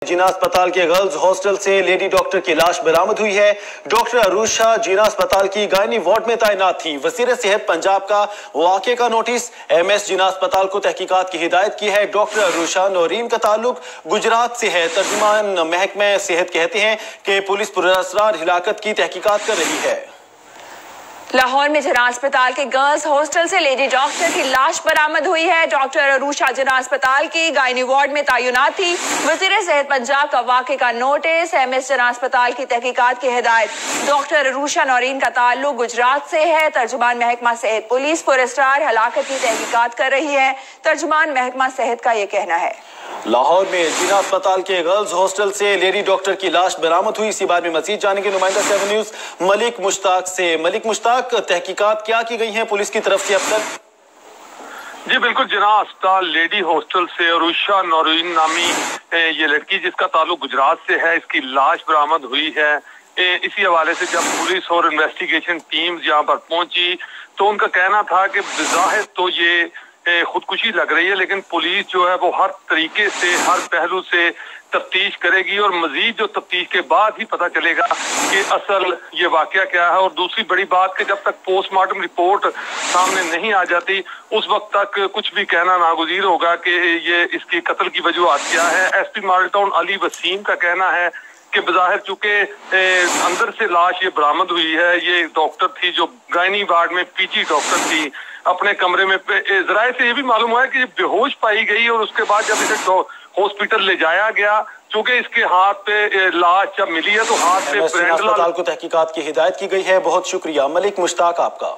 जिना अस्पताल के girls hostel से लेडी डॉक्टर की लाश बरामद हुई है। डॉक्टर अरूषा जिना अस्पताल की गायनी वार्ड में तैनात थी। वजीर सेहत पंजाब का वाकये का नोटिस। एमएस जिना अस्पताल को तहकीकात की हिदायत की है। डॉक्टर अरूषा नौरीन का ताल्लुक गुजरात से है। तर्जुमान महकमा सेहत कहते हैं कि पुलिस पुरअसरार हिलाकत की तहकीकात कर रही है। लाहौर में जिना अस्पताल के गर्ल्स हॉस्टल से लेडी डॉक्टर की लाश बरामद हुई है। डॉक्टर अरूषा जिना अस्पताल की गायनी वार्ड में तैनात थी। वजीर सेहत पंजाब का वाकये का नोटिस। एमएस जिना अस्पताल की तहकीकात की हिदायत। डॉक्टर अरूषा नौरीन का ताल्लुक गुजरात से है। तर्जुमान महकमा सेहत पुलिस पुरअसरार हलाकत की तहकीकात कर रही है। तर्जुमान महकमा सेहत का ये कहना है। लाहौर में जिना अस्पताल के गर्ल्स हॉस्टल से लेडी डॉक्टर की लाश बरामद हुई। इसी बारे में मजीद जानेंगे नुमाइंदा 7 न्यूज मलिक मुश्ताक से। मलिक मुश्ताक, तहकीकात क्या की गई है पुलिस की तरफ से अब तक? जी बिल्कुल, जिना अस्पताल लेडी हॉस्टल से अरूषा नौरीन नामी ये लड़की जिसका ताल्लुक गुजरात से है, इसकी लाश बरामद हुई है। इसी हवाले से जब पुलिस और इन्वेस्टिगेशन टीम यहाँ पर पहुंची तो उनका कहना था कि बिज़ाहिर तो ये खुदकुशी लग रही है, लेकिन पुलिस जो है वो हर तरीके से हर पहलू से तफ्तीश करेगी और मजीद जो तफ्तीश के बाद ही पता चलेगा कि असल ये वाकया क्या है। और दूसरी बड़ी बात कि जब तक पोस्टमार्टम रिपोर्ट सामने नहीं आ जाती उस वक्त तक कुछ भी कहना नागुज़ीर होगा कि ये इसकी कत्ल की वजूहत क्या है। SP Model Town Ali Wasim का कहना है कि बज़ाहिर चूंकि अंदर से लाश ये बरामद हुई है, ये डॉक्टर थी जो गायनी वार्ड में पीजी डॉक्टर थी, अपने कमरे में जराए से ये भी मालूम हुआ है कि बेहोश पाई गई और उसके बाद जब इसे हॉस्पिटल ले जाया गया, चूंकि इसके हाथ पे लाश जब मिली है तो हाथ पे अस्पताल को तहकीकात की हिदायत की गई है। बहुत शुक्रिया मलिक मुश्ताक आपका।